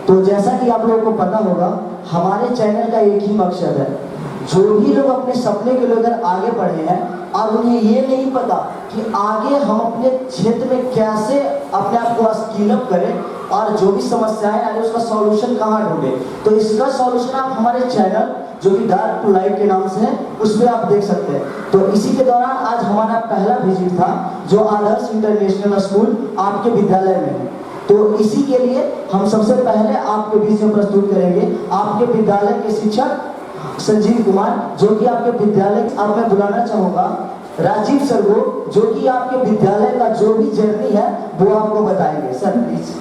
तो जैसा कि आप लोगों को पता होगा, हमारे चैनल का एक ही मकसद है, जो भी लोग अपने सपने को लेकर आगे बढ़े हैं और उन्हें ये नहीं पता कि आगे हम अपने क्षेत्र में कैसे अपने आप को स्किल अप करें और जो भी समस्याएं आ रही है उसका सॉल्यूशन कहाँ ढूंढे, तो इसका सॉल्यूशन आप हमारे चैनल जो कि डार्क टू लाइट के नाम से है उस पर आप देख सकते हैं। तो इसी के दौरान आज हमारा पहला विजिट था जो आदर्श इंटरनेशनल स्कूल आपके विद्यालय में है। तो इसी के लिए हम सबसे पहले आपके बीच में प्रस्तुत करेंगे आपके विद्यालय के शिक्षक संजीव कुमार, जो कि आपके विद्यालय, अब मैं बुलाना चाहूंगा राजीव सर को, जो कि आपके विद्यालय का जो भी जर्नी है वो आपको बताएंगे। Sir please.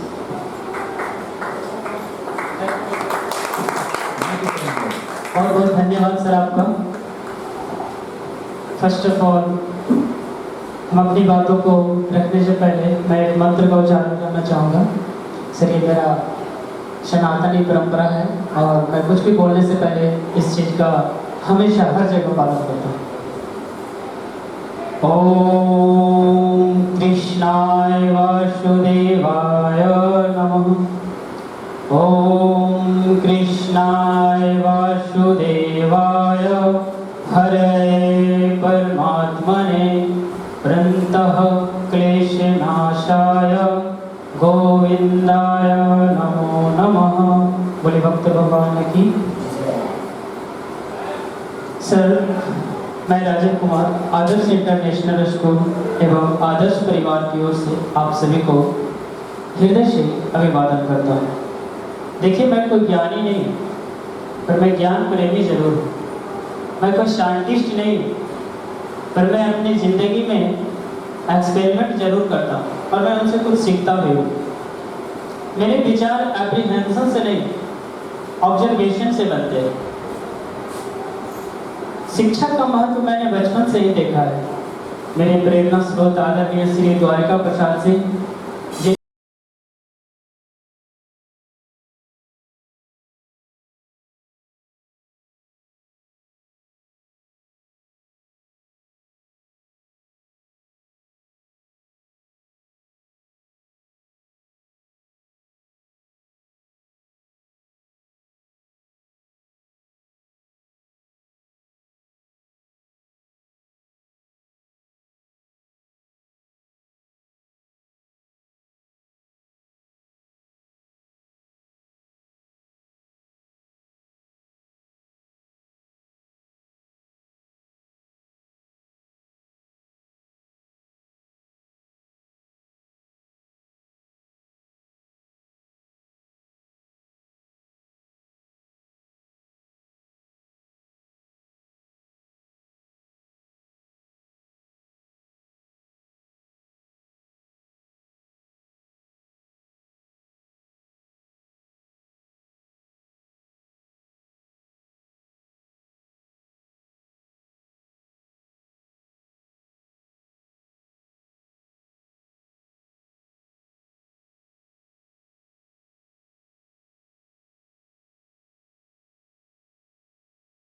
बहुत बहुत धन्यवाद सर आपका। फर्स्ट ऑफ ऑल हम अपनी बातों को रखने से पहले मैं एक मंत्र का उच्चारण करना चाहूँगा। सर ये मेरा सनातनी परंपरा है और मैं कुछ भी बोलने से पहले इस चीज़ का हमेशा हर जगह पालन करता हूँ। ओम कृष्णाय वासुदेवाय नमः। ओम कृष्णाय वासुदेवाय हरे परमात्मने प्रणतः क्लेशनाशाय गोविंदाय नमो नमः। बोले भक्त भगवान की। सर मैं राजीव कुमार आदर्श इंटरनेशनल स्कूल एवं आदर्श परिवार की ओर से आप सभी को हृदय से अभिवादन करता हूँ। देखिए मैं कोई ज्ञानी नहीं हूँ, पर मैं ज्ञान प्रेमी जरूर हूँ। मैं कोई साइंटिस्ट नहीं हूँ, पर मैं अपनी ज़िंदगी में एक्सपेरिमेंट जरूर करता हूँ और मैं उनसे कुछ सीखता भी हूँ। मेरे विचार एप्रीहेंशन से नहीं, ऑब्जर्वेशन से बनते हैं। शिक्षा का महत्व मैंने बचपन से ही देखा है। मेरे प्रेरणा स्रोत आदरणीय श्री द्वारिका प्रसाद सिंह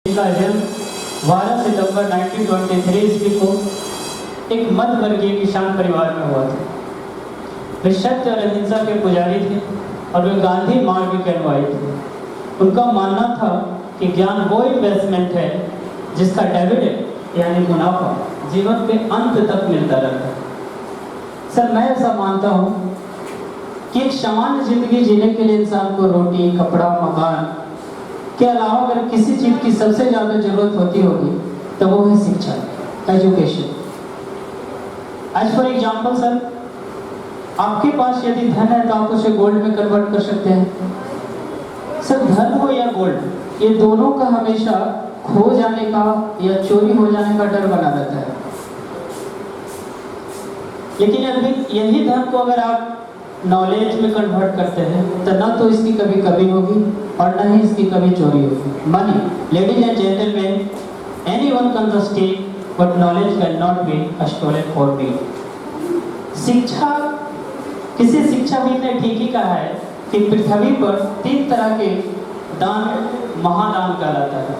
का जन्म 12 सितंबर 1923 ईस्वी को एक मध्य वर्गीय किसान परिवार में हुआ था। वे सत्य और अहिंसा के पुजारी थे और वे गांधी मार्ग के अनुयायी थे। उनका मानना था कि ज्ञान वो इन्वेस्टमेंट है जिसका डिविडेंड यानी मुनाफा जीवन के अंत तक मिलता रहता है। सर मैं ऐसा मानता हूँ कि एक सामान्य जिंदगी जीने के लिए इंसान को रोटी, कपड़ा, मकान के अलावा अगर किसी चीज़ की सबसे ज़्यादा जरूरत होती होगी तो वो है शिक्षा, education. As for example sir, आपके पास यदि धन है तो आप उसे गोल्ड में कन्वर्ट कर सकते हैं। सर धन हो या गोल्ड, ये दोनों का हमेशा खो जाने का या चोरी हो जाने का डर बना रहता है। लेकिन अभी यही धन को अगर आप नॉलेज में कन्वर्ट करते हैं तो ना तो इसकी कभी कमी होगी और ना ही इसकी कभी चोरी होगी। Money, ladies and gentleman, anyone can steal but knowledge can not be stolen for me. शिक्षा, किसी शिक्षाविद ने ठीक ही कहा है कि पृथ्वी पर 3 तरह के दान महादान कहलाता है।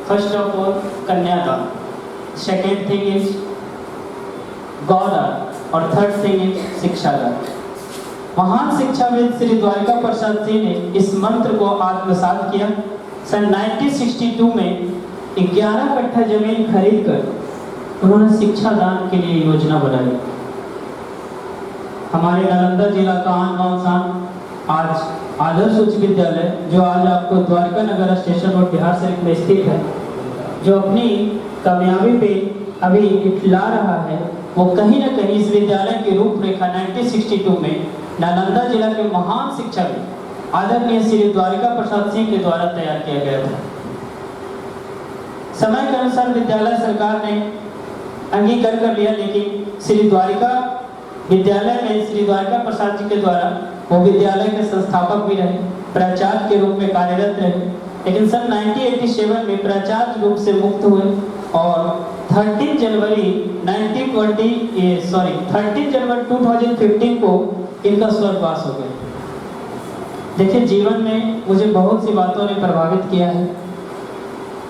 फर्स्ट ऑफ ऑल कन्यादान, सेकेंड थिंग इज गौदान और थर्ड थिंग इज शिक्षादान। महान शिक्षाविद श्री द्वारिका प्रसाद सिंह ने इस मंत्र को आत्मसात किया। सन 1962 में 11 कट्ठा जमीन खरीद कर उन्होंने शिक्षा दान के लिए योजना बनाई। हमारे नालंदा जिला का आन बान शान आज आदर्श उच्च विद्यालय, जो आज आपको द्वारका नगर स्टेशन रोड बिहार शरीफ में स्थित है, जो अपनी कामयाबी पे अभी इठला रहा है, वो कहीं न कहीं इस विद्यालय की रूपरेखा 1962 में नालंदा जिला के महान शिक्षाविद आदरणीय श्री द्वारिका प्रसाद सिंह के द्वारा तैयार किया गया था। समय के अनुसार विद्यालय सरकार ने अंगीकार कर लिया, लेकिन श्री द्वारिका विद्यालय में श्री द्वारिका प्रसाद जी के द्वारा वो विद्यालय के संस्थापक भी रहे, प्राचार्य के रूप में कार्यरत रहे। लेकिन सन 1987 में प्राचार्य रूप से मुक्त हुए और 13 जनवरी 2015 को इनका स्वर्गवास हो गया। देखिए, जीवन में मुझे बहुत सी बातों ने प्रभावित किया है।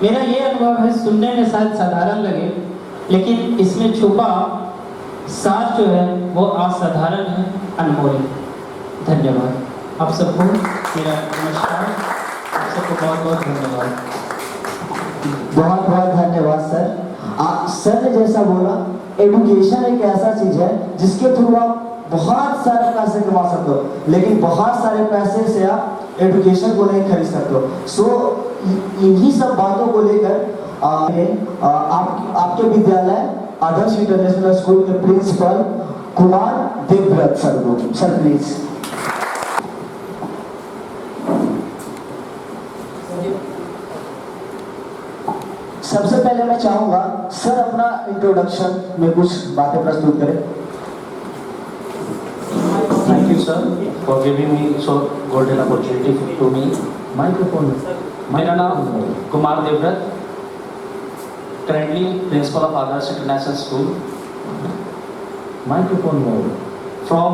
मेरा ये अनुभव है, सुनने में शायद साधारण लगे, लेकिन इसमें छुपा सार जो है वो असाधारण है, अनमोल है। धन्यवाद आप सबको, मेरा नमस्कार, आप सबको बहुत बहुत धन्यवाद। बहुत बहुत धन्यवाद सर। सर ने जैसा बोला, एडुकेशन एक ऐसा चीज है जिसके थ्रू आप बहुत सारे पैसे कमा सकते हो, लेकिन बहुत सारे पैसे से आप एडुकेशन को नहीं खरीद सकते हो। सो इन्हीं सब बातों को लेकर आपके विद्यालय आदर्श इंटरनेशनल स्कूल के प्रिंसिपल कुमार देवव्रत सर को, सर प्लीज। सबसे पहले मैं चाहूंगा सर अपना इंट्रोडक्शन में कुछ बातें प्रस्तुत करें। Thank you, sir, for giving me so golden opportunity to me. Microphone. मेरा नाम Kumar Devvrat, currently principal of Adarsh International School. Microphone mode. From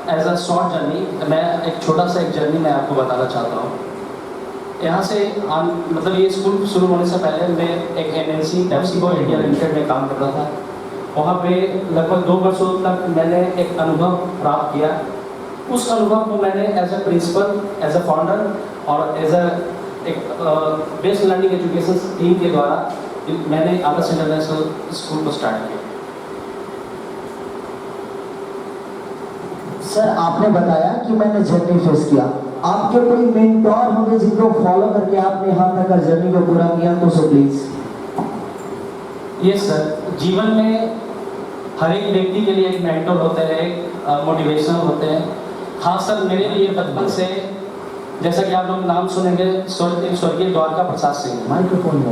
as a short journey, मैं एक छोटा सा एक जर्नी मैं आपको बताना चाहता हूँ। यहाँ से मतलब ये स्कूल शुरू होने से पहले मैं एक MNC पेप्सिको इंडिया लिमिटेड में काम करता था। वहाँ पे लगभग 2 वर्षों तक मैंने एक अनुभव प्राप्त किया। उस अनुभव को मैंने as a principal, as a founder और एज एक बेस्ट लर्निंग एजुकेशन टीम के द्वारा मैंने आदर्श इंटरनेशनल स्कूल को स्टार्ट किया। सर आपने बताया कि मैंने जर्नी फेस किया, आपके कोई मेंटोर होंगे जिनको फॉलो करके आपने यहाँ तक जर्नी को पूरा किया, तो सो प्लीज। यस सर, जीवन में हर एक व्यक्ति के लिए एक मेंटर होते हैं, एक मोटिवेशनल होते हैं। खास कर मेरे लिए बचपन से, जैसा कि आप लोग नाम सुनेंगे, स्वर्गीय द्वारका प्रसाद सिंह। माइक्रोफोन।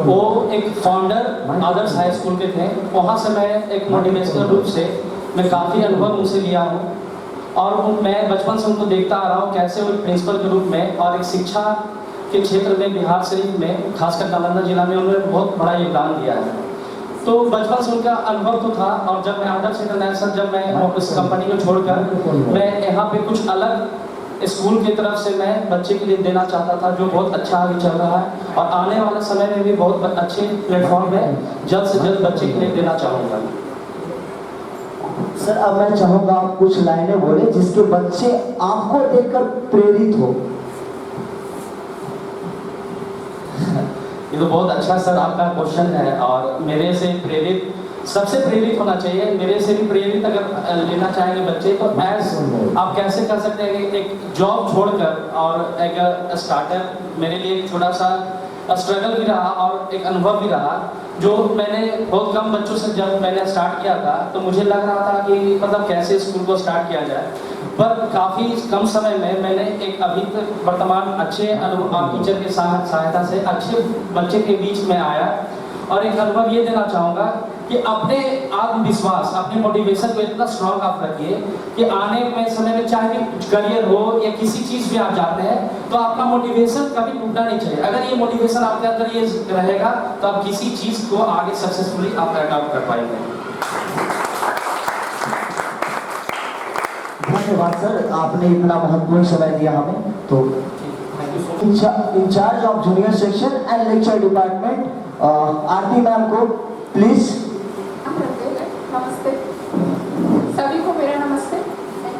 वो एक फाउंडर आदर्श हाई स्कूल के थे। वहाँ से मैं एक मोटिवेशनल रूप से मैं काफ़ी अनुभव उनसे लिया हूँ और मैं बचपन से उनको देखता आ रहा हूँ कैसे वो प्रिंसिपल के रूप में और एक शिक्षा के क्षेत्र में बिहार शरीफ में, खासकर नालंदा जिला में उन्होंने बहुत बड़ा योगदान दिया है। तो बचपन से उनका अनुभव तो था और जब मैं आदर्श इंटरनेशनल, जब मैं उस कंपनी को छोड़कर मैं यहाँ पे कुछ अलग स्कूल की तरफ से मैं बच्चे के लिए देना चाहता था, जो बहुत अच्छा आगे चल रहा है और आने वाले समय में भी बहुत अच्छे प्लेटफॉर्म है, जल्द से जल्द बच्चे के लिए देना चाहूँगा। सर अब मैं चाहूंगा आप कुछ लाइनें बोले जिसके बच्चे आपको देखकर प्रेरित हो। ये तो बहुत अच्छा सर आपका क्वेश्चन है और मेरे से प्रेरित, सबसे प्रेरित होना चाहिए। मेरे से भी प्रेरित अगर लेना चाहेंगे बच्चे तो एज आप कैसे कर सकते हैं कि एक जॉब छोड़कर और एक स्टार्टर, मेरे लिए एक छोटा सा स्ट्रगल भी रहा और एक अनुभव भी रहा। जो मैंने बहुत कम बच्चों से जब मैंने स्टार्ट किया था तो मुझे लग रहा था कि मतलब कैसे स्कूल को स्टार्ट किया जाए, पर काफ़ी कम समय में मैंने एक अभी तक वर्तमान अच्छे टीचर के सहायता से अच्छे बच्चे के बीच में आया और एक अनुभव ये देना चाहूँगा कि अपने आत्मविश्वास, अपने मोटिवेशन को इतना स्ट्रॉन्ग आप रखिए कि आने में समय में चाहे कि करियर हो या किसी चीज़ भी आप जाते हैं तो आपका मोटिवेशन कभी टूटना नहीं चाहिए। अगर ये मोटिवेशन आपके अंदर ये रहेगा तो आप किसी चीज़ को आगे सक्सेसफुली आप अडॉप्ट कर पाएंगे। धन्यवाद सर, आपने इतना महत्वपूर्ण समय दिया हमें। तो in charge of junior section and lecture department Aarti ma'am को प्लीज। नमस्ते, सभी को मेरा नमस्ते। थैंक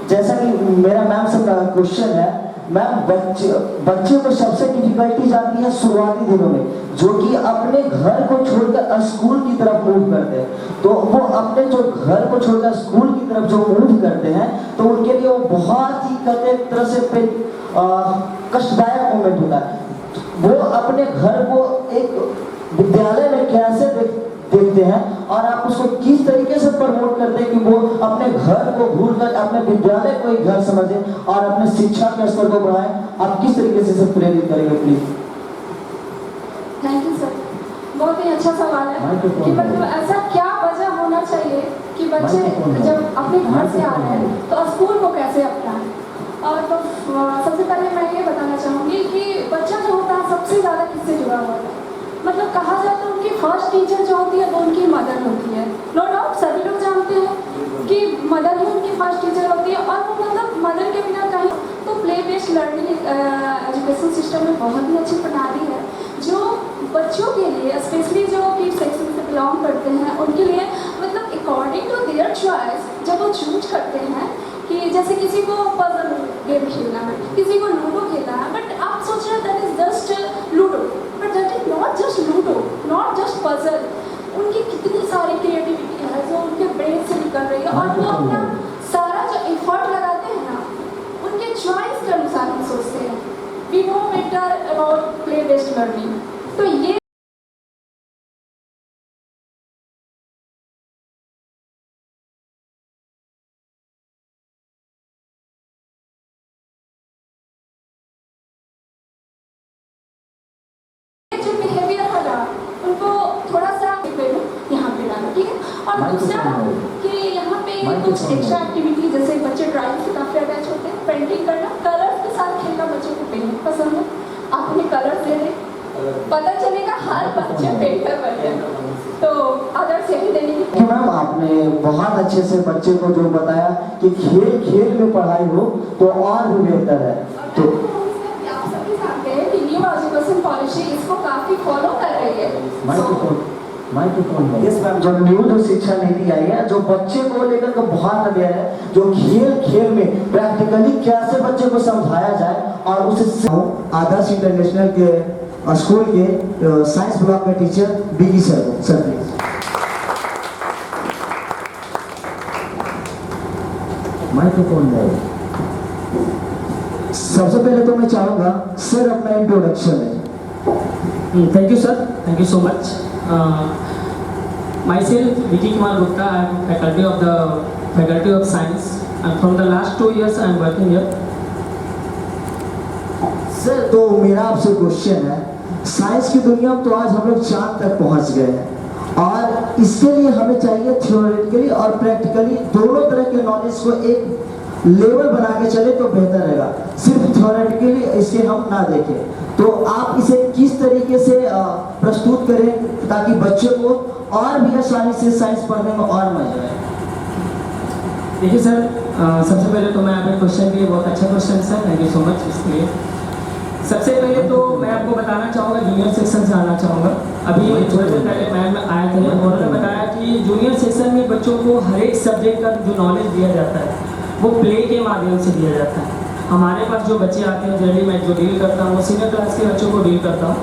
जैसा कि मेरा मैम से क्वेश्चन है, मैम बच्चे को सबसे डिफिकल्टीज आती है शुरुआती दिनों में, जो कि अपने घर को छोड़कर स्कूल की तरफ मूव करते हैं। तो वो अपने जो घर को छोड़कर स्कूल की तरफ जो मूव करते हैं, तो उनके लिए वो बहुत ही कहते एक तरह से कष्टदायक मोमेंट होता है। वो अपने घर को एक विद्यालय में कैसे देखते हैं और आप उसको किस तरीके से प्रमोट करते हैं कि वो अपने घर को भूलकर अपने विद्यालय को एक घर समझें और अपने शिक्षा के स्तर को बढ़ाएं, आप किस तरीके से प्रेरित करेंगे प्लीज? थैंक यू सर, बहुत ही अच्छा सवाल है कि मतलब ऐसा क्या वजह होना चाहिए कि बच्चे जब अपने घर से आ रहे हैं तो स्कूल को कैसे अपनाएं। और तो सबसे पहले मैं ये बताना चाहूँगी कि बच्चा जो होता है सबसे ज़्यादा किससे जुड़ा हुआ है। मतलब कहा जाए तो उनकी फर्स्ट टीचर जो होती है वो उनकी मदर होती है। नो डाउट सभी लोग जानते हैं कि मदर ही उनकी फर्स्ट टीचर होती है, और वो मतलब मदर के बिना कहीं तो play based learning education system में बहुत ही अच्छी प्रणाली है जो बच्चों के लिए स्पेशली जो किड सेक्शन से बिलोंग करते हैं उनके लिए मतलब अकॉर्डिंग टू देयर चॉइस जब वो चूज करते हैं कि जैसे किसी को पजल गेम खेलना है, किसी को लूडो खेलना है, बट आप सोच रहे हैं that is just ludo, but that is not just ludo, not just puzzle. उनकी कितनी सारी क्रिएटिविटी है जो उनके ब्रेन से निकल रही है और वो अपना सारा जो एफर्ट लगाते हैं ना उनके चॉइस के अनुसार हम सोचते हैं। We know better about play based learning. तो ये जो बिहेवियर है ना उनको थोड़ा सा यहाँ पे डालो, ठीक है। और दूसरा कि यहाँ पे कुछ एक्स्ट्रा एक्टिविटी जैसे बच्चे ड्राइंग से काफ़ी अटैच होते हैं, पेंटिंग करना, कलर्स के साथ खेलना बच्चों को बेहद पसंद है। आप उन्हें कलर्स दे दें, पता चलेगा हर बच्चे पेंटर बन गए। तो अदर से ही देने की मैम आपने बहुत अच्छे से बच्चे को जो बताया कि खेल खेल में पढ़ाई हो तो और भी बेहतर है। तो आप सभी जानते हैं कि न्यू एजुकेशन पॉलिसी इसको काफ़ी फॉलो कर रही है। यस मैम, जो न्यू जो शिक्षा नीति आई है जो बच्चे को लेकर के बहुत अवेयर है, जो खेल खेल में प्रैक्टिकली कैसे बच्चे को समझाया जाए और उसे आदर्श इंटरनेशनल के स्कूल के साइंस ब्लॉक में teacher Vicky sir please. Microphone में सबसे पहले तो मैं चाहूँगा सर अपना इंट्रोडक्शन है। Thank you, sir. Thank you so much. Myself, Vicky Kumar Gupta. I am faculty of the Faculty of Science, and from the last 2 years I am working here. Sir तो मेरा आपसे question है, science की दुनिया में तो आज हम लोग चांद तक पहुंच गए हैं और इसके लिए हमें चाहिए थ्योरेटिकली और प्रैक्टिकली दोनों तरह के नॉलेज को एक लेवल बना के चले तो बेहतर रहेगा। सिर्फ थ्योरेटिकली इसे हम ना देखें, तो आप इसे किस तरीके से प्रस्तुत करें ताकि बच्चों को और भी आसानी से साइंस पढ़ने में और मजा आए। देखिए सर, सबसे पहले तो मैं आपके क्वेश्चन के लिए बहुत अच्छा question sir, thank you so much इसके लिए। सबसे पहले तो मैं आपको बताना चाहूँगा, जूनियर सेक्शन से आना चाहूँगा। अभी थोड़े दिन पहले मैम आए थे और उन्होंने बताया कि जूनियर सेक्शन में बच्चों को हर एक सब्जेक्ट का जो नॉलेज दिया जाता है वो प्ले के माध्यम से दिया जाता है। हमारे पास जो बच्चे आते हैं जनरली मैं जो डील करता हूँ वो सीनियर क्लास के बच्चों को डील करता हूँ।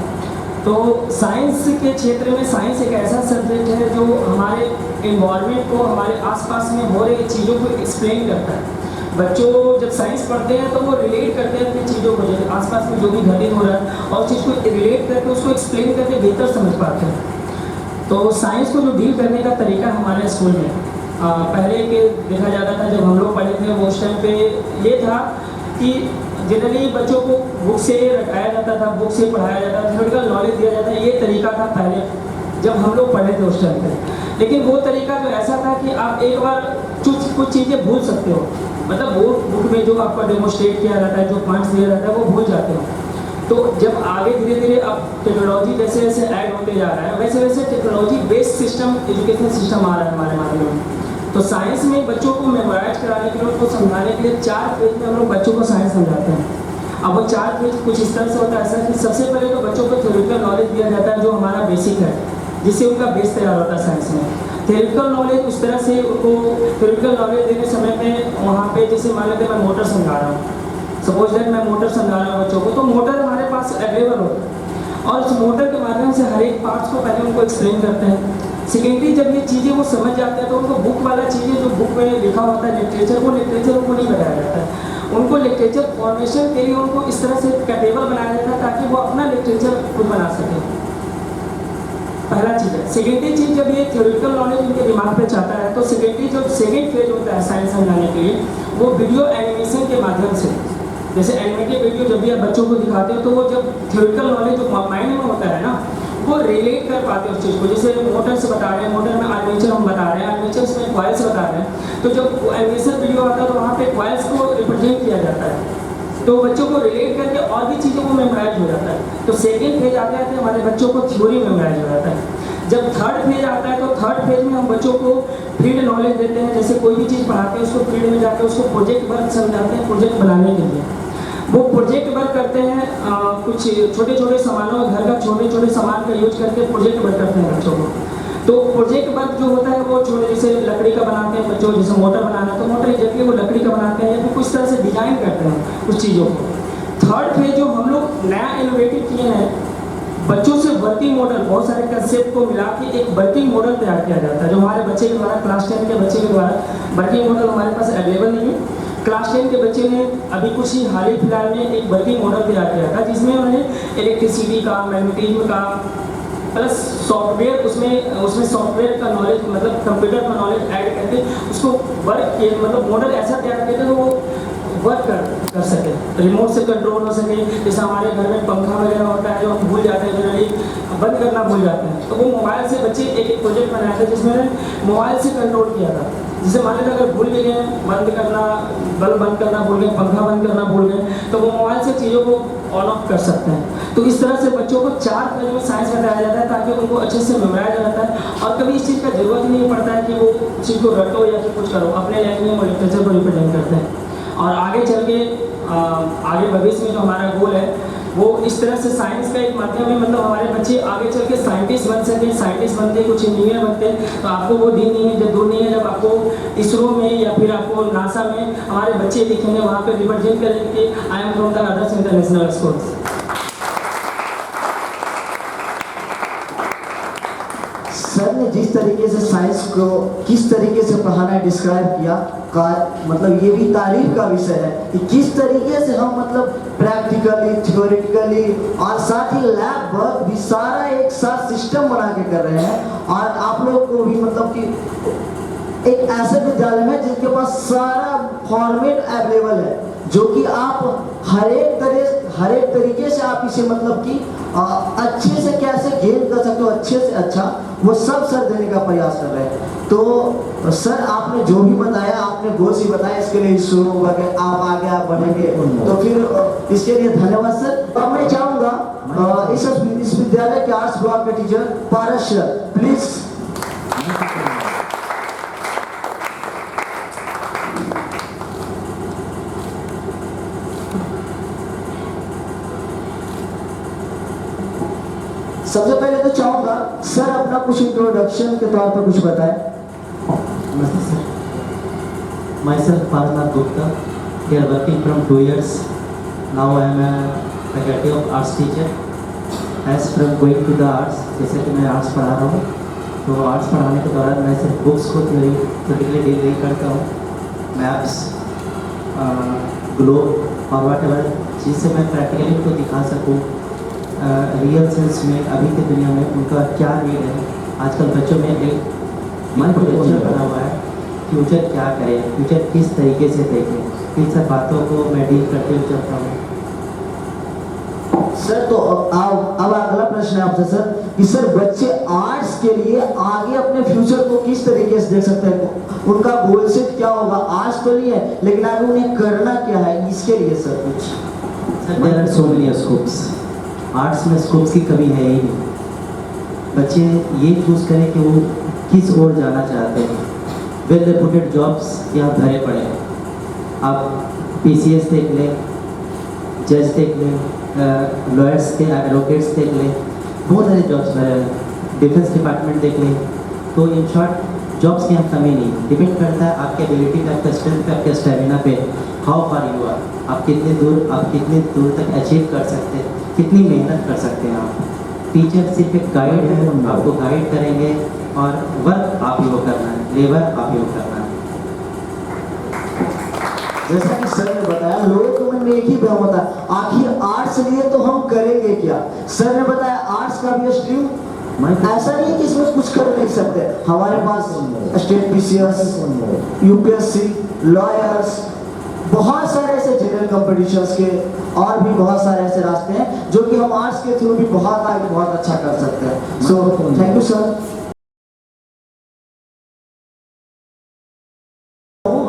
तो साइंस के क्षेत्र में साइंस एक ऐसा सब्जेक्ट है जो हमारे इन्वायरमेंट को, हमारे आसपास में हो रही चीज़ों को एक्सप्लेन करता है। बच्चों जब साइंस पढ़ते हैं तो वो रिलेट करते हैं अपनी चीज़ों को, जैसे आसपास में जो भी घटित हो रहा है और चीज़ को रिलेट करके उसको एक्सप्लेन करके बेहतर समझ पाते हैं। तो साइंस को जो डील करने का तरीका हमारे स्कूल में पहले के देखा जाता था, जब हम लोग पढ़े थे वो उस टाइम पे ये था कि जनरली बच्चों को बुक से रखाया जाता था, बुक से पढ़ाया जाता था, थ्योरेटिकल नॉलेज दिया जाता है, ये तरीका था पहले जब हम लोग पढ़े थे उस टाइम पे। लेकिन वो तरीका जो ऐसा था कि आप एक बार कुछ चीज़ें भूल सकते हो, मतलब वो बुक में जो आपका डेमोस्ट्रेट किया जाता है, जो पॉइंट्स दिया जाता है वो भूल जाते हो। तो जब आगे धीरे धीरे अब टेक्नोलॉजी जैसे जैसे ऐड होते जा रहा है वैसे वैसे technology based system, education system आ रहा है हमारे माध्यम में। तो साइंस में बच्चों को मेमोराइज कराने के लिए, उनको समझाने के लिए 4 फेज में हम लोग बच्चों को साइंस समझाते हैं। अब वो 4 फेज कुछ इस तरह से होता है ऐसा कि सबसे पहले तो बच्चों को थ्योरेटिकल नॉलेज दिया जाता है जो हमारा बेसिक है, जिससे उनका बेस तैयार होता है साइंस में। थ्योरेटिकल नॉलेज उस तरह से उनको थ्योरेटिकल नॉलेज देने समय में वहाँ पे जैसे मान लेते मैं मोटर समझा रहा हूँ, सपोज दैट मैं मोटर समझा रहा हूँ बच्चों को, तो मोटर हमारे पास अवेलेबल होता है और उस मोटर के माध्यम से हर एक पार्ट्स को पहले उनको एक्सप्लेन करते हैं। सेकेंडरी जब ये चीज़ें वो समझ जाते हैं तो उनको बुक वाला चीज़ें जो बुक में लिखा होता है लिटरेचर, वो लिटरेचर उनको नहीं बताया जाता है। उनको लिटरेचर फॉर्मेशन के लिए उनको इस तरह से कैपेबल बनाया जाता है ताकि वो अपना लिटरेचर खुद बना सके। पहला चीज़ है। सेकेंडरी चीज़, जब ये थ्योरेटिकल नॉलेज उनके दिमाग पे चाहता है तो सेकेंडरी जो सेकेंड फेज होता है साइंस समझाने के लिए, वो वीडियो एनिमेशन के माध्यम से, जैसे एनिमेटेड वीडियो जब भी आप बच्चों को दिखाते हो तो वो जब थ्योरेटिकल नॉलेज जो माइंड में होता है ना, वो रिलेट कर पाते हैं उस चीज़ को। जैसे मोटर से बता रहे हैं, मोटर में आर्मेचर हम बता रहे हैं, आर्मेचर में कॉइल्स बता रहे हैं, तो जब एनिमेशन वीडियो आता है तो वहाँ पे कॉइल्स को रिप्रेजेंट किया जाता है, तो बच्चों को रिलेट करके और भी चीज़ों को मेमोराइज हो जाता है। तो सेकेंड फेज आते आते हमारे बच्चों को थ्योरी मेमोराइज हो जाता है। जब थर्ड फेज आता है तो थर्ड फेज में हम बच्चों को फील्ड नॉलेज देते हैं। जैसे कोई भी चीज़ पढ़ाते हैं उसको फील्ड में जाकर उसको प्रोजेक्ट वर्क समझाते हैं, प्रोजेक्ट बनाने के लिए वो प्रोजेक्ट वर्क करते हैं। कुछ छोटे छोटे सामानों, घर का छोटे छोटे सामान का यूज करके प्रोजेक्ट वर्क करते हैं बच्चों को। तो प्रोजेक्ट वर्क जो होता है वो छोटे, जैसे लकड़ी का बनाते हैं बच्चों, जैसे मोटर बनाना है तो मोटर एग्जैक्टली वो लकड़ी का बनाते हैं या फिर कुछ तरह से डिजाइन करते हैं कुछ चीज़ों को। थर्ड फेज जो हम लोग नया इनोवेटिव किए हैं, बच्चों से वर्किंग मॉडल, बहुत सारे कंसेप्ट को मिला के एक वर्किंग मॉडल तैयार किया जाता है जो हमारे बच्चे के द्वारा, क्लास 10 के बच्चे के द्वारा वर्किंग मॉडल हमारे पास अवेलेबल नहीं है। क्लास 10 के बच्चे ने अभी कुछ ही हाल ही फिलहाल में एक वर्किंग मॉडल तैयार किया था जिसमें उन्होंने इलेक्ट्रिसिटी का, मैग्नेटिज्म का प्लस सॉफ्टवेयर, उसमें सॉफ्टवेयर का नॉलेज, मतलब कंप्यूटर का नॉलेज ऐड करके उसको वर्क किए, मतलब मॉडल ऐसा तैयार किया था तो वो वर्क कर सके, रिमोट से कंट्रोल हो सके। जैसे हमारे घर में पंखा वगैरह होता है जो हम भूल जाते हैं, जनरली बंद करना भूल जाते हैं, तो वो मोबाइल से बच्चे एक प्रोजेक्ट बनाया था जिसमें मोबाइल से कंट्रोल किया था। जैसे मान लीजिए अगर भूल भी गए बंद करना, बल्ब बंद करना भूल गए, पंखा बंद करना भूल गए, तो वो मोबाइल से चीज़ों को ऑन ऑफ कर सकते हैं। तो इस तरह से बच्चों को 4 फेज में साइंस बताया जाता है ताकि उनको अच्छे से मेमोराइज हो जाता है और कभी इस चीज़ का जरूरत ही नहीं पड़ता है कि वो चीज़ को रटो या फिर कुछ करो, अपने लैंग्वेज में लिटरेचर को रिप्रेजेंट करते हैं। और आगे चल के आगे भविष्य में जो हमारा गोल है वो इस तरह से साइंस का एक माध्यम है, मतलब हमारे बच्चे आगे चल के साइंटिस्ट बन सके, साइंटिस्ट बनते, कुछ इंजीनियर बनते। तो आपको वो दिन नहीं है, जब दूर नहीं है जब आपको इसरो में या फिर आपको नासा में हमारे बच्चे दिखेंगे, वहाँ पे रिप्रेजेंट करेंगे I am from the others international schools. Sir ने जिस तरीके से साइंस को किस तरीके से पढ़ाना डिस्क्राइब किया का मतलब ये भी तारीफ का विषय है कि किस तरीके से हम मतलब प्रैक्टिकली, थ्योरेटिकली और साथ ही लैब वर्क भी सारा एक साथ सिस्टम बना के कर रहे हैं। और आप लोग को भी मतलब कि एक ऐसे विद्यालय में जिसके पास सारा फॉर्मेट अवेलेबल है जो कि आप हर एक तरीके से आप इसे मतलब कि अच्छे से कैसे गेन कर सकते हो, अच्छे से अच्छा, वो सब सर देने का प्रयास कर रहे हैं। तो सर आपने जो भी बताया, आपने गोल ही बताया, इसके लिए शुरू वगैरह आप आगे आप बढ़ेंगे, तो फिर इसके लिए धन्यवाद सर। अब मैं चाहूँगा इस विद्यालय के आर्ट्स ब्लॉक के टीचर पारस सर प्लीज। सबसे पहले तो चाहूंगा सर अपना कुछ इंट्रोडक्शन के तौर पर कुछ बताएं। नमस्ते sir, myself Parnath Gupta, here working from 2 years. Now I am a faculty of arts teacher. As from going to the arts, जैसे कि मैं आर्ट्स पढ़ा रहा हूँ, तो आर्ट्स पढ़ाने के दौरान मैं सिर्फ बुक्स को थ्योरेटिकली डील नहीं करता हूँ, मैप्स, ग्लोब और वट एवर चीज़ से मैं प्रैक्टिकली उनको दिखा सकूँ रियल सेंस में अभी की दुनिया में उनका क्या नीड है। आजकल बच्चों में एक मन पोटेंशियल बना हुआ है, फ्यूचर क्या करें, फ्यूचर किस तरीके से देखें, इन सब बातों को मैं डील करते हुए चलता हूँ। सर तो अब अगला प्रश्न है आपसे सर कि सर बच्चे आर्ट्स के लिए आगे अपने फ्यूचर को किस तरीके से देख सकते हैं, उनका गोल सेट क्या होगा? आर्ट्स तो नहीं है लेकिन आगे उन्हें करना क्या है, इसके लिए सर कुछ। Sir there are so many scopes, arts में स्कोप्स की कमी है ही नहीं। बच्चे ये चूज़ करें कि वो किस ओर जाना चाहते हैं। वेल रेपुटेड जॉब्स यहाँ भरे पड़े हैं। आप PCS देख लें, जज देख लें, लॉयर्स के एडवोकेट्स देख लें, बहुत सारे जॉब्स भरे हैं। डिफेंस डिपार्टमेंट देख लें, तो इन शॉर्ट जॉब्स की हम कमी नहीं, डिपेंड करता है आपके एबिलिटी पे, आपके स्ट्रेंथ पे, आपके स्टेमिना पे, हाउ फार यू आर, आप कितने दूर तक अचीव कर सकते हैं, कितनी मेहनत कर सकते हैं आप। टीचर सिर्फ एक गाइड है, आपको गाइड करेंगे और वर्क आप ही को करना है, लेबर आप ही को करना है। जैसा कि सर ने बताया, लोगों के मन में एक ही भ्रम होता है, आखिर आर्ट्स लिए तो हम करेंगे क्या। सर ने बताया आर्ट्स का भी स्ट्रीम ऐसा नहीं है कि इसमें कुछ कर नहीं सकते। हमारे पास स्टेट पीसीएस, यूपीएससी, लॉयर्स, बहुत सारे ऐसे जनरल कॉम्पिटिशन्स के और भी बहुत सारे ऐसे रास्ते हैं जो कि हम आर्ट्स के थ्रू भी बहुत आगे बहुत अच्छा कर सकते हैं। So thank you sir.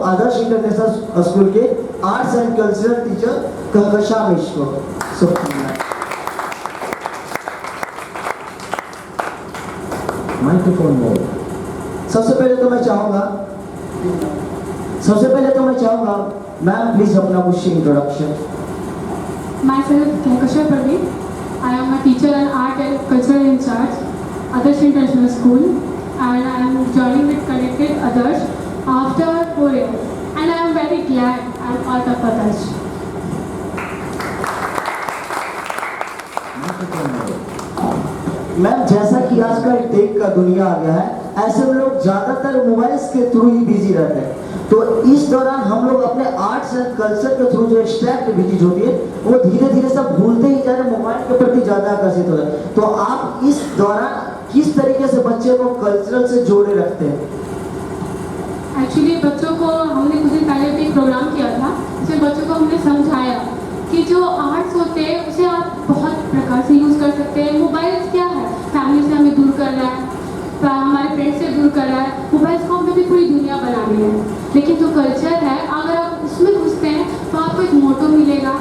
Adarsh international school के arts and cultural teacher Kahkasha Mishra को माइक्रोफोन मोड। सबसे पहले तो मैं चाहूंगा मैम प्लीज अपना कुछ introduction. Myself, Kahkasha Parveen. I am a teacher and art and cultural in charge, Adarsh International School, and I am joining with Connected Adarsh after 4 years. And I am very glad I am part of Adarsh. Ma'am जैसा कि आजकल take का दुनिया आ गया है, ऐसे में लोग ज्यादातर मोबाइल्स के थ्रू ही बिजी रहते हैं। तो इस दौरान हम लोग अपने आर्ट्स एंड कल्चर के थ्रू जो एक्स्ट्रा एक्टिविटीज होती है वो धीरे धीरे सब भूलते ही जा रहे, मोबाइल के प्रति ज्यादा आकर्षित हो रहे हैं। तो आप इस दौरान किस तरीके से बच्चे को कल्चरल से जोड़े रखते हैं? एक्चुअली बच्चों को हमने कुछ दिन पहले भी एक प्रोग्राम किया था, जिसमें बच्चों को हमने समझाया कि जो आर्ट्स होते हैं उसे आप बहुत प्रकार से यूज़ कर सकते हैं। मोबाइल क्या है, फैमिली से हमें दूर कर रहा है, हमारे फ्रेंड से दूर कर रहा है, मोबाइल को हमें भी पूरी दुनिया बनानी है। लेकिन जो कल्चर है, अगर आप उसमें घुसते हैं तो आपको एक मोटो मिलेगा,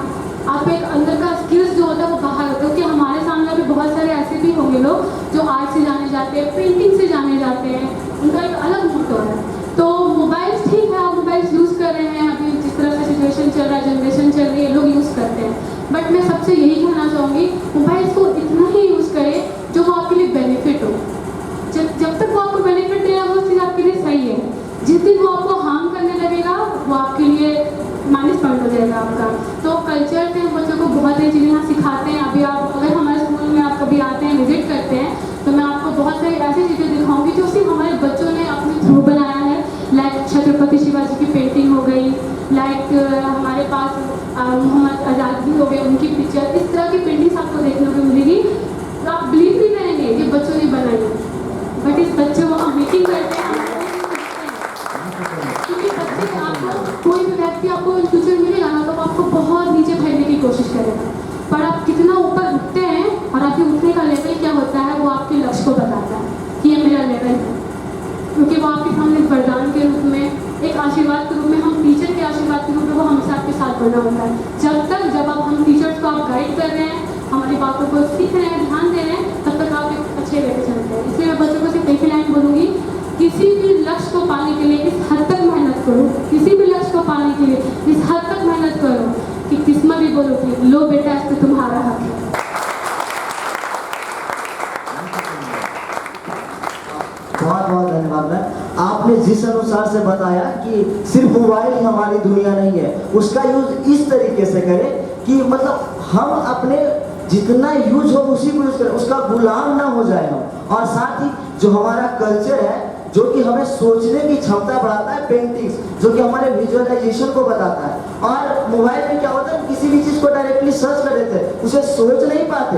आप एक अंदर का स्किल्स जो होता है वो बाहर होता है। क्योंकि हमारे सामने भी बहुत सारे ऐसे भी होंगे लोग जो आर्ट से जाने जाते हैं, पेंटिंग से जाने जाते हैं, उनका एक अलग मोटो है। तो मोबाइल ठीक है, आप मोबाइल यूज़ कर रहे हैं, अभी जिस तरह से सिचुएशन चल रहा है, जनरेशन चल रही है, लोग यूज़ करते हैं। बट मैं सबसे यही कहना चाहूँगी, मोबाइल को इतना ही यूज़ करें जो वो आपके लिए बेनिफिट हो। जब तक वो आपको बेनिफिट दे रहा है वो चीज़ आपके लिए सही है। जिस दिन वो आपको हार्म करने लगेगा वो आपके लिए माइनस पॉइंट हो जाएगा आपका। तो कल्चर से हम बच्चों को बहुत सारी चीज़ें यहाँ सिखाते हैं। अभी आप अगर हमारे स्कूल में आप कभी आते हैं, विजिट करते हैं, तो मैं आपको बहुत सारी ऐसी चीज़ें दिखाऊंगी जो सिर्फ हमारे बच्चों ने अपने थ्रू बनाया है। लाइक छत्रपति शिवाजी की पेंटिंग हो गई, लाइक हमारे पास मोहम्मद आज़ाद भी हो गए, उनकी पिक्चर, इस तरह की पेंटिंग्स आपको देखने को मिलेगी। तो आप बिलीव नहीं करेंगे कि बच्चों ने बनाई है, बट इस बच्चों को हम मीटिंग करते हैं, क्योंकि बच्चे आपको कोई भी व्यक्ति आपको इन फ्यूचर मिलेगा ना तो आपको बहुत नीचे फेंकने की कोशिश करेगा। पर आप कितना ऊपर उठते हैं और आपके उठने का लेवल क्या होता है वो आपके लक्ष्य को बताता है कि ये मेरा लेवल है। क्योंकि वो आपके सामने वरदान के रूप में, एक आशीर्वाद के रूप में, हम टीचर के आशीर्वाद के रूप में वो हमेशा आपके साथ बना होता है। जब आप हम टीचर्स को आप गाइड कर रहे हैं, हमारी बातों को सीख रहे हैं, ध्यान दे रहे हैं, तब तक आप एक अच्छे वे पे चलते हैं। इसलिए मैं बच्चों को सिर्फ एक ही लाइन बोलूँगी, किसी भी लक्ष्य को पाने के लिए इस हद तक मेहनत करो, किसी भी लक्ष्य को पाने के लिए इस हद तक मेहनत करो कि किस्मत भी बोलो कि लो बेटा इस पे तुम्हारा हक है। बहुत बहुत धन्यवाद मैम। आपने जिस अनुसार से बताया कि सिर्फ मोबाइल ही हमारी दुनिया नहीं है, उसका यूज इस तरीके से करें कि मतलब हम अपने जितना यूज हो उसी को यूज करें, उसका गुलाम ना हो जाए हम। और साथ ही जो हमारा कल्चर है जो कि हमें सोचने की क्षमता बढ़ाता है, पेंटिंग्स जो कि हमारे विजुअलाइजेशन को बताता है। और मोबाइल में क्या होता है, किसी भी चीज को डायरेक्टली सर्च कर देते हैं, उसे सोच नहीं पाते।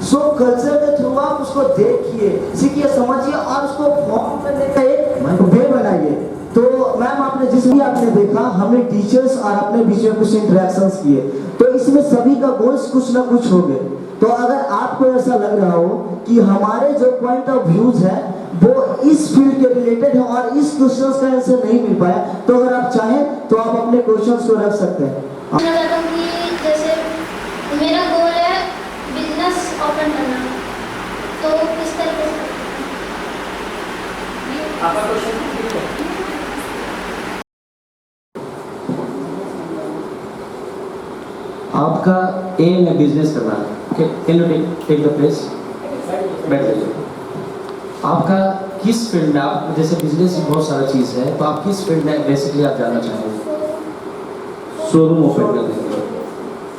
सो कल्चर के थ्रू आप उसको देखिए, सीखिए, समझिए और उसको फॉर्म करने का एक वे बनाइए। तो मैम आपने जिस भी आपने देखा, हमने टीचर्स और अपने बीच में कुछ इंटरेक्शंस किए, तो इसमें सभी का गोल्स कुछ ना कुछ हो गए। तो अगर आपको ऐसा लग रहा हो कि हमारे जो पॉइंट ऑफ व्यूज है वो इस फील्ड के रिलेटेड है और इस क्वेश्चंस का आंसर नहीं मिल पाया, तो अगर आप चाहें तो आप अपने क्वेश्चंस को रख सकते हैं। मैं कहता हूँ कि जैसे मेरा गोल है बिजनेस ओपन करना, तो किस तरीके से आपका क्वेश्चन आपका एम है बिजनेस करना, can you take the place, बैठ जाइए। आपका किस फील्ड में, आप जैसे बिजनेस में बहुत सारा चीज़ है, तो आप किस फील्ड में बेसिकली आप जाना चाहेंगे? शोरूम ओपन कर देंगे।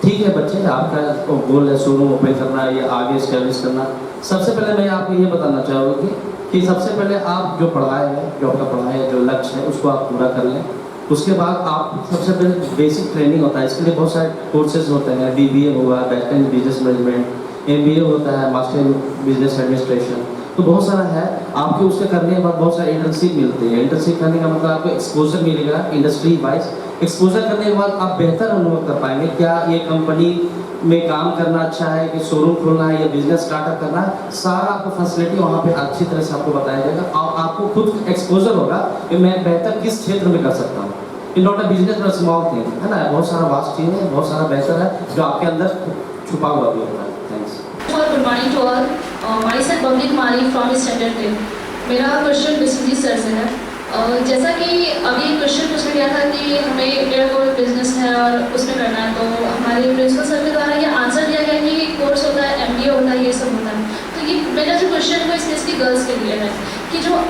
ठीक है बच्चे, आपका गोल है शोरूम ओपन करना या आगे स्टैब्लिश करना। सबसे पहले मैं आपको ये बताना चाहूँगा कि सबसे पहले आप जो पढ़ाए हैं, जो आपका पढ़ाए है, जो लक्ष्य है, उसको आप पूरा कर लें। उसके बाद आप सबसे पहले बेसिक ट्रेनिंग होता है, इसके लिए बहुत सारे कोर्सेज होते हैं। BBA हुआ, bachelor in business management, MBA होता है, मास्टर इन बिजनेस एडमिनिस्ट्रेशन, तो बहुत सारा है। आपके उसके करने के बाद बहुत सारे इंटर्नशिप मिलती है। इंटर्नशिप करने का मतलब आपको एक्सपोजर मिलेगा इंडस्ट्री वाइज। एक्सपोजर करने के बाद आप बेहतर अनुभव कर पाएंगे, क्या ये कंपनी में काम करना अच्छा है कि शोरूम खोलना है या बिजनेस स्टार्टअप करना है। सारा आपको फैसिलिटी वहाँ पे अच्छी तरह से आपको बताया जाएगा और आपको खुद एक्सपोजर होगा कि मैं बेहतर किस क्षेत्र में कर सकता हूँ। In not a business but small thing, है ना, बहुत सारा वास्ट चीज़ है, बहुत सारा बेहतर है जो आपके अंदर छुपा हुआ भी होता है। Thanks. Good morning to all, myself Babli Kumari from standard 10। मेरा क्वेश्चन बिस्मिजी सर से है। जैसा कि अभी क्वेश्चन पूछा गया था कि हमें मेरा कोई बिजनेस है और उसमें करना है, तो हमारे प्रिंसिपल सर के द्वारा ये आंसर दिया गया कि कोर्स होता है, MBA होता है, ये सब होता है। तो ये मेरा जो क्वेश्चन है वो स्पेशली गर्ल्स के लिए है कि जो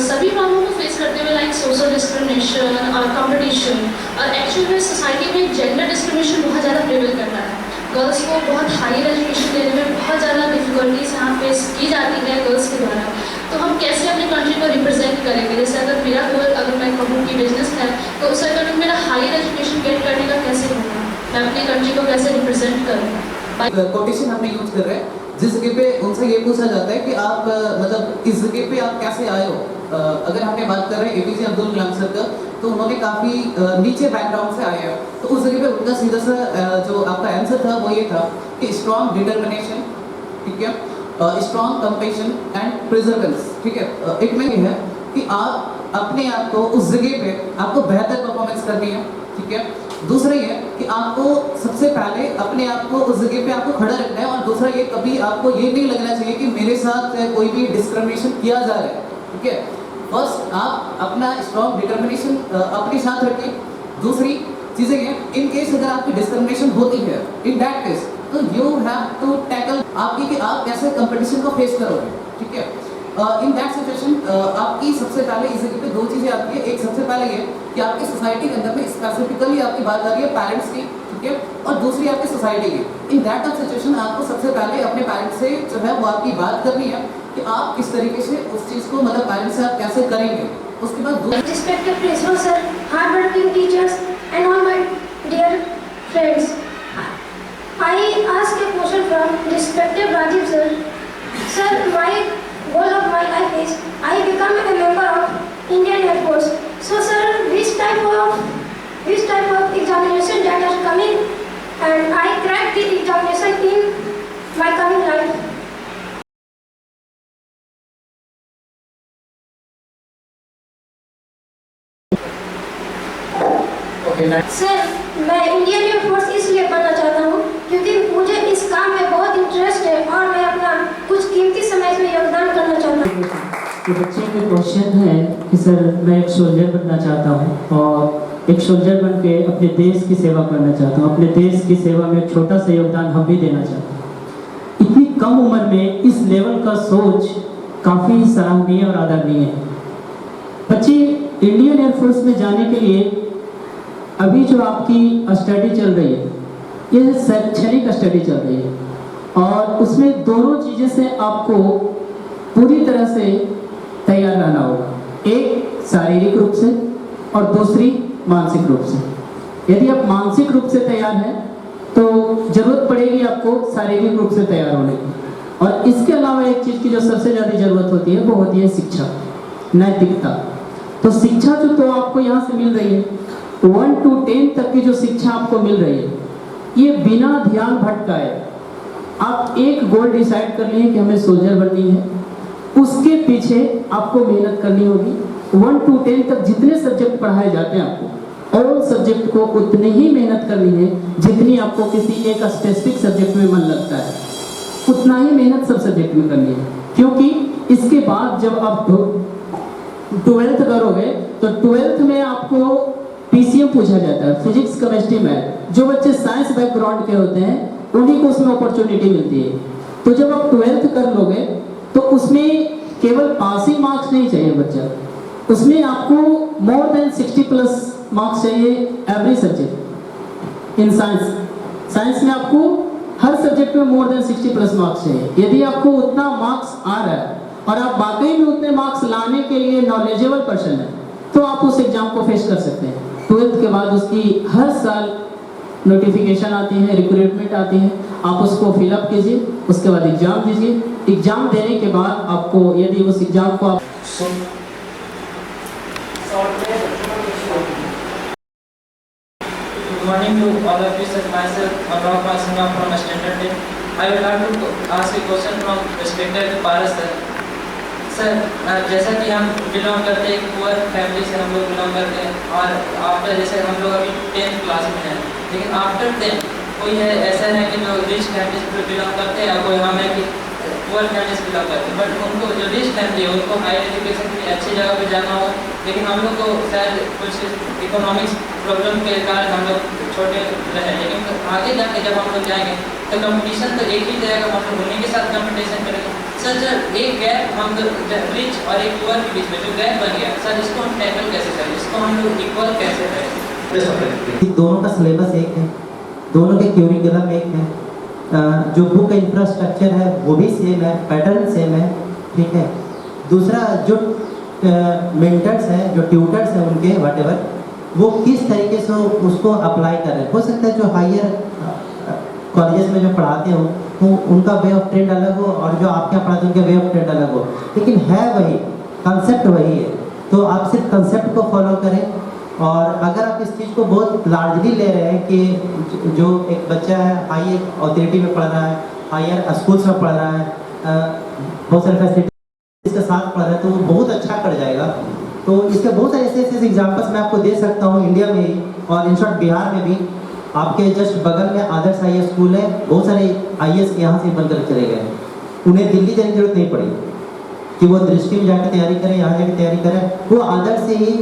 सभी प्रॉब्लम को फेस करते हुए लाइक सोशल डिस्क्रिमिनेशन और कंपटीशन और एक्चुअल में सोसाइटी में जेंडर डिस्क्रिमिनेशन बहुत ज़्यादा प्रिवेल करता है। गर्ल्स को बहुत हायर एजुकेशन लेने में बहुत ज़्यादा डिफिकल्टीज यहाँ फेस की जाती है गर्ल्स के द्वारा। तो हम कैसे अपने कंट्री को रिप्रेजेंट करेंगे? जैसे अगर मेरा गोल, अगर मैं कहूँ कि बिजनेस है, तो उस अकॉर्डिंग मेरा हायर एजुकेशन गेट करने का कैसे होगा, मैं अपनी कंट्री को कैसे रिप्रेजेंट करूँगा। कोटेशन हमने यूज कर रहे हैं जिस जगह पे उनसे ये पूछा जाता है कि आप मतलब इस जगह पे आप कैसे आए हो। अगर हमने बात कर रहे हैं APJ अब्दुल कलाम सर का, तो उन्होंने काफ़ी नीचे बैकग्राउंड से आए हैं, तो उस जगह पे उनका सीधा सा जो आपका आंसर था वो ये था कि स्ट्रॉन्ग डिटर्मिनेशन, ठीक है, स्ट्रॉन्ग कंपेशन एंड प्रिजर्वेंस, ठीक है। एक में ये है कि आप अपने आप को उस जगह पे आपको बेहतर परफॉर्मेंस करनी है, ठीक है। दूसरा ये कि आपको सबसे पहले अपने आप को उस जगह पे आपको खड़ा रखना है, और दूसरा ये कभी आपको ये नहीं लगना चाहिए कि मेरे साथ कोई भी डिस्क्रिमिनेशन किया जा रहा है, ठीक है। फर्स्ट आप अपना स्ट्रॉन्ग डिटर्मिनेशन अपने साथ रखिए। दूसरी चीज़ें ये, इन केस अगर आपकी डिस्क्रिमिनेशन होती है, इन दैट केस तो यू हैव टू टैकल आपकी कि आप कैसे कंपटीशन को फेस करोगे, ठीक है। इन दैट सिचुएशन आपकी सबसे पहले इस जगह पे दो चीज़ें आती है। एक सबसे पहले ये कि आपकी सोसाइटी के अंदर में स्पेसिफिकली आपकी बात आ रही है पेरेंट्स की, ठीक है, और दूसरी आपकी सोसाइटी की। इन दैट सिचुएशन आपको सबसे पहले अपने पेरेंट्स से जो है वो आपकी बात करनी है कि आप किस तरीके से उस चीज़ को मतलब पेरेंट्स से आप कैसे करेंगे। उसके बाद Respected principal sir, hardworking teachers, and all my dear friends, I ask a question from respected Rajiv sir. Sir, my goal of my life is I become a member of Indian Air Force. So sir, which type of examination that are coming, and I crack the examination in my coming life. Sir, मैं Indian air force इसलिए बनना चाहता हूँ क्योंकि मुझे इस काम में बहुत इंटरेस्ट है और मैं अपना कुछ कीमती समय में योगदान करना चाहता हूँ। तो बच्चे के क्वेश्चन है कि सर मैं एक सोल्जर बनना चाहता हूँ और एक सोल्जर बन के अपने देश की सेवा करना चाहता हूँ। अपने देश की सेवा में एक छोटा सा योगदान हम भी देना चाहते हैं। इतनी कम उम्र में इस लेवल का सोच काफ़ी सराहनीय और आदरणीय है। बच्चे इंडियन एयरफोर्स में जाने के लिए अभी जो आपकी स्टडी चल रही है, ये शैक्षणिक स्टडी चल रही है और उसमें दोनों चीज़ें से आपको पूरी तरह से तैयार रहना होगा। एक शारीरिक रूप से और दूसरी मानसिक रूप से। यदि आप मानसिक रूप से तैयार हैं तो ज़रूरत पड़ेगी आपको शारीरिक रूप से तैयार होने की। और इसके अलावा एक चीज़ की जो सबसे ज़्यादा ज़रूरत होती है वो होती है शिक्षा, नैतिकता। तो शिक्षा जो तो आपको यहाँ से मिल रही है 1 to 10 तक की जो शिक्षा आपको मिल रही है, ये बिना ध्यान भटकाए आप एक गोल डिसाइड कर लिए कि हमें सोल्जर बननी है, उसके पीछे आपको मेहनत करनी होगी। 1 to 10 तक जितने सब्जेक्ट पढ़ाए जाते हैं आपको और सब्जेक्ट को उतनी ही मेहनत करनी है जितनी आपको किसी एक स्पेसिफिक सब्जेक्ट में मन लगता है, उतना ही मेहनत सब सब्जेक्ट में करनी है। क्योंकि इसके बाद जब आप 12th करोगे तो 12th में आपको PCM पूछा जाता है, फिजिक्स केमिस्ट्री मैथ। जो बच्चे साइंस बैकग्राउंड के होते हैं उन्हीं को उसमें अपॉर्चुनिटी मिलती है। तो जब आप 12th कर लोगे तो उसमें केवल पासिंग मार्क्स नहीं चाहिए बच्चा, उसमें आपको मोर देन 60 प्लस मार्क्स चाहिए एवरी सब्जेक्ट। इन साइंस में आपको हर सब्जेक्ट में मोर देन 60 प्लस मार्क्स चाहिए। यदि आपको उतना मार्क्स आ रहा है और आप वाकई में उतने मार्क्स लाने के लिए नॉलेजेबल पर्सन है, तो आप उस एग्जाम को फेस कर सकते हैं। 12th के बाद उसकी हर साल नोटिफिकेशन आती है, रिक्रूटमेंट आती है, आप उसको फिलअप कीजिए, उसके बाद एग्जाम दीजिए। एग्जाम देने के बाद आपको यदि उस एग्जाम को आप Good morning to all of you, sir. Myself, Anurag Singh from Standard 10. I would like to ask a question from respected Paras sir. Sir जैसा कि हम बिलोंग करते हैं, पुअर फैमिली से हम लोग बिलोंग करते हैं, और आफ्टर जैसे हम लोग अभी 10th क्लास में हैं, लेकिन आफ्टर 10 कोई है ऐसा है कि जो रिच फैमिली से बिलोंग करते हैं, और कोई हम है कि पुअर फैमिली से बिलोंग करते हैं, बट उनको जो रिच फैमिली है उनको हायर एजुकेशन के लिए अच्छी जगह पर जाना हो, लेकिन हम लोग को शायद कुछ इकोनॉमिक्स प्रॉब्लम के कारण हम लोग छोटे रहे, लेकिन आगे जाके जब हम लोग जाएंगे तो कंपटीशन तो एक ही जाएगा, हम लोग उन्हीं के साथ कंपटीशन करेंगे। सर जब एक गैप हम रिच और एक पुअर के बीच में जो गैप बन गया, सर इसको हम टैकल कैसे करें, इसको हम लोग इक्वल कैसे करें? दोनों का सिलेबस एक है, दोनों के क्यूरिकुलम एक है, जो बुक का इंफ्रास्ट्रक्चर है वो भी सेम है, पैटर्न सेम है, ठीक है। दूसरा जो मेंटर्स हैं, जो ट्यूटर्स हैं उनके व्हाटएवर, वो किस तरीके से उसको अप्लाई कर रहे हैं। हो सकता है जो हायर कॉलेजेस में जो पढ़ाते हो तो उनका वे ऑफ ट्रेंड अलग हो, और जो आपके यहाँ पढ़ाते हैं उनका वे ऑफ ट्रेंड अलग हो, लेकिन है वही कंसेप्ट वही है। तो आप सिर्फ कंसेप्ट को फॉलो करें, और अगर आप इस चीज़ को बहुत लार्जली ले रहे हैं कि जो एक बच्चा है हाई अथॉरिटी में पढ़ रहा है, हायर स्कूल्स में पढ़ रहा है, बहुत सारे फैसिलिटीज के साथ पढ़ रहा है, तो वो बहुत अच्छा कर जाएगा। तो इसके बहुत सारे ऐसे एग्जाम्पल्स मैं आपको दे सकता हूँ इंडिया में ही, और इन शॉर्ट बिहार में भी। आपके जस्ट बगल में आदर्श IAS स्कूल है, बहुत सारे IAS यहाँ से बनकर चले गए, उन्हें दिल्ली जाने की जरूरत नहीं पड़ी कि वो दृष्टि में जाकर तैयारी करें, यहाँ जाकर तैयारी करें, वो आदर्श से ही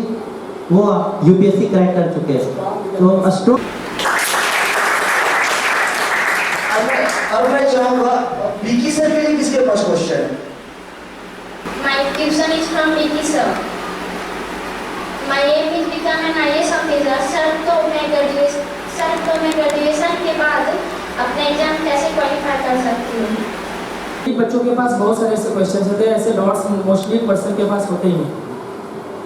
वो UPSC क्रैक कर चुके हैं। तो अब मैं चाहूँगा विकी सर के लिए किसके पास क्वेश्चन है? My question is from Vicky sir. My aim is become an IAS officer. Sir तो मैं ग्रेजुएशन के बाद अपने एग्जाम कैसे क्वालिफाई कर सकती हूँ? बच्चों के पास बहुत सारे ऐसे क्वेश्चन होते हैं, ऐसे डॉट्स मोस्टली पर्सन के पास होते ही हैं।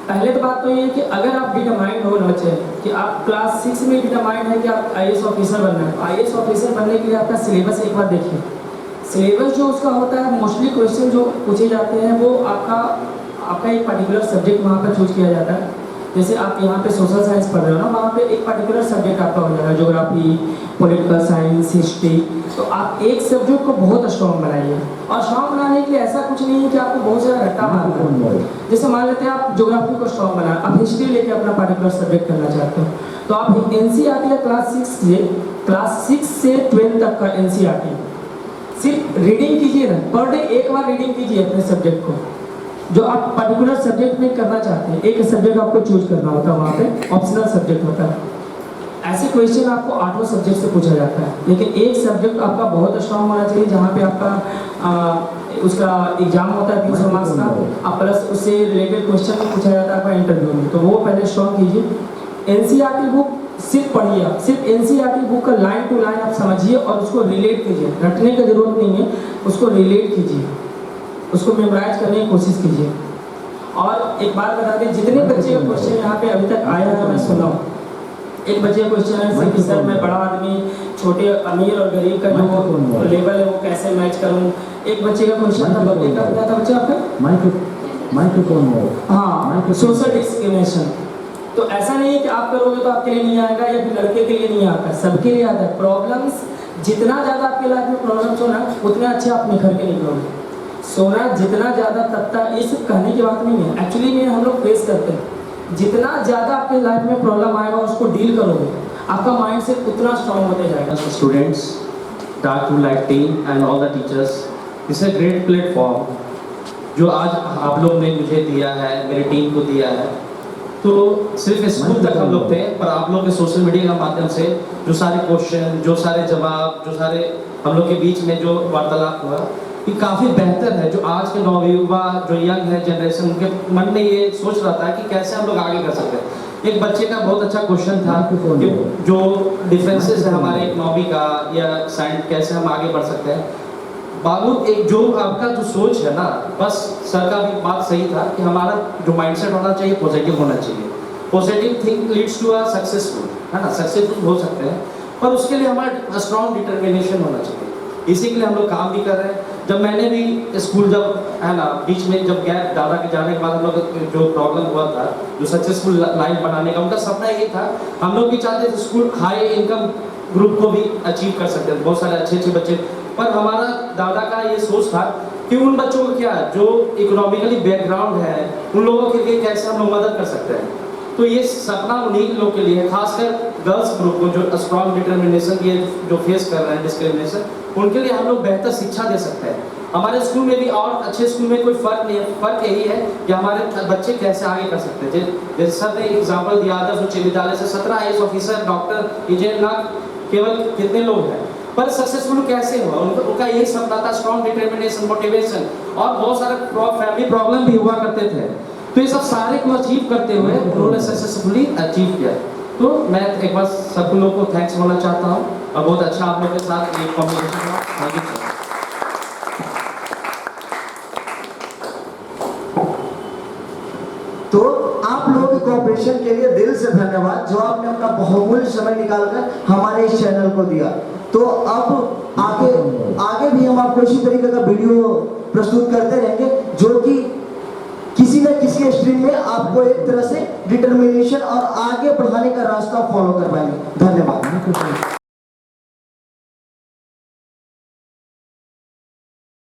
पहले तो बात तो ये है कि अगर आप डिटरमाइंड हो बच्चे कि आप क्लास 6 में डिटरमाइंड है कि आप IAS ऑफिसर बनना है, तो IAS ऑफिसर बनने के लिए आपका सिलेबस एक बार देखिए। सिलेबस जो उसका होता है, मोस्टली क्वेश्चन जो पूछे जाते हैं वो आपका एक पर्टिकुलर सब्जेक्ट वहाँ पर चूज किया जाता है। जैसे आप यहाँ पे सोशल साइंस पढ़ रहे हो ना, वहाँ पे एक पर्टिकुलर सब्जेक्ट आपका हो जाएगा, ज्योग्राफी, पॉलिटिकल साइंस, हिस्ट्री। तो आप एक सब्जेक्ट को बहुत स्ट्रॉन्ग बनाइए, और स्ट्रॉन्ग बनाने के लिए ऐसा कुछ नहीं है कि आपको बहुत सारा रट्टा मारना है। जैसे मान लेते हैं आप ज्योग्राफी को स्ट्रॉन्ग बनाए, आप हिस्ट्री लेके अपना पर्टिकुलर सब्जेक्ट करना चाहते हो, तो आप NCERT या क्लास 6 से 12 तक का NCERT सिर्फ रीडिंग कीजिए ना, पर डे एक बार रीडिंग कीजिए अपने सब्जेक्ट को, जो आप पर्टिकुलर सब्जेक्ट में करना चाहते हैं। एक सब्जेक्ट आपको चूज करना होता है, वहाँ पे ऑप्शनल सब्जेक्ट होता है। ऐसे क्वेश्चन आपको 8 सब्जेक्ट से पूछा जाता है, लेकिन एक सब्जेक्ट आपका बहुत स्ट्रॉन्ग होना चाहिए, जहाँ पे आपका उसका एग्जाम होता है 300 मार्क्स का, आप प्लस उससे रिलेटेड क्वेश्चन भी पूछा जाता है आपका इंटरव्यू में, तो वो पहले स्ट्रॉन्ग कीजिए। NCERT बुक सिर्फ पढ़िए, आप सिर्फ NCERT बुक का लाइन टू लाइन आप समझिए और उसको रिलेट कीजिए, रटने की जरूरत नहीं है, उसको रिलेट कीजिए, उसको मेमोराइज करने की कोशिश कीजिए। और एक बात बता दें, जितने बच्चे का क्वेश्चन यहाँ पे अभी तक आया है मैं सुना हूँ, एक बच्चे का क्वेश्चन है कि सर मैं बड़ा आदमी छोटे अमीर और गरीब का जो लेवल है वो कैसे मैच करूँ। एक बच्चे का क्वेश्चन था, बच्चे का क्या था बच्चा आपका? हाँ, सोशल डिस्क्रिमिनेशन। तो ऐसा नहीं है कि आप करोगे तो आपके लिए नहीं आएगा, या फिर लड़के के लिए नहीं आता, सबके लिए आता है। प्रॉब्लम्स जितना ज़्यादा आपके लाइफ में प्रॉब्लम्स हो ना, उतने अच्छे आप निखर के निकलोगे। सोना जितना ज़्यादा तपता है, ये सिर्फ कहने की बात नहीं है, एक्चुअली में हम लोग फेस करते हैं। जितना ज़्यादा आपके लाइफ में प्रॉब्लम आएगा उसको डील करोगे, आपका माइंड सेट उतना स्ट्रॉन्ग होते जाएगा। Students, Dark Room Light team and all the teachers, it's a great platform जो आज आप लोग ने मुझे दिया है, मेरी टीम को दिया है। तो सिर्फ स्कूल तक हम लोग थे, पर आप लोग के सोशल मीडिया के माध्यम से जो सारे क्वेश्चन, जो सारे जवाब, जो सारे हम लोग के बीच में जो वार्तालाप हुआ, कि काफ़ी बेहतर है। जो आज के नौयुवा जो यंग है जनरेशन, उनके मन में ये सोच रहा था कि कैसे हम लोग आगे कर सकते हैं। एक बच्चे का बहुत अच्छा क्वेश्चन था कि जो डिफरेंसेस है हमारे इकोनॉमी का या साइंस, कैसे हम आगे बढ़ सकते हैं। बाबू, एक जो आपका जो सोच है ना, बस सर का भी बात सही था कि हमारा जो माइंडसेट होना चाहिए पॉजिटिव होना चाहिए। Positive think leads to a successful, है ना, सक्सेसफुल हो सकते हैं, पर उसके लिए हमारा स्ट्रॉन्ग डिटर्मिनेशन होना चाहिए। इसी के लिए हम लोग काम भी कर रहे हैं। जब मैंने भी स्कूल, जब है ना बीच में जब गैप दादा के जाने के बाद हम लोग जो प्रॉब्लम हुआ था, जो सक्सेसफुल लाइफ बनाने का उनका सपना ये था, हम लोग भी चाहते थे स्कूल हाई इनकम ग्रुप को भी अचीव कर सकते थे, बहुत सारे अच्छे अच्छे बच्चे। पर हमारा दादा का ये सोच था कि उन बच्चों को क्या जो इकोनॉमिकली बैकग्राउंड है, उन लोगों के लिए कैसे हम लोग मदद कर सकते हैं। तो ये सपना उन्हीं लोगों के लिए, खासकर गर्ल्स ग्रुप को जो स्ट्रॉन्ग डिटर्मिनेशन ये जो फेस कर रहे हैं डिस्क्रिमिनेशन, उनके लिए हम लोग बेहतर शिक्षा दे सकते हैं। हमारे स्कूल में भी और अच्छे स्कूल में कोई फ़र्क नहीं है, फ़र्क यही है कि हमारे बच्चे कैसे आगे कर सकते हैं। जैसे सर ने एग्जाम्पल दिया, आदर्श उच्च विद्यालय से 17 IAS ऑफिसर, डॉक्टर, इंजीनियर ना केवल कितने लोग हैं, पर सक्सेसफुल कैसे हुआ, उनका यही सपना था, स्ट्रॉन्ग डिटर्मिनेशन, मोटिवेशन, और बहुत सारे फैमिली प्रॉब्लम भी हुआ करते थे। तो ये सब सारे को अचीव करते हुए उन्होंने सक्सेसफुली अचीव किया। तो मैं एक बार सब लोगों को थैंक्स बोलना चाहता हूँ, और बहुत अच्छा आप लोग के साथ ये कॉम्बिनेशन हुआ। Thank you sir. तो आप लोगों के कोऑपरेशन के लिए दिल से धन्यवाद, जो आपने अपना बहुमूल्य समय निकालकर हमारे इस चैनल को दिया। तो अब आगे भी हम आपको इसी तरीके का वीडियो प्रस्तुत करते रहेंगे, जो कि किसी न किसी स्ट्रीम में आपको एक तरह से डिटर्मिनेशन और आगे बढ़ाने का रास्ता फॉलो करवाएंगे। धन्यवाद।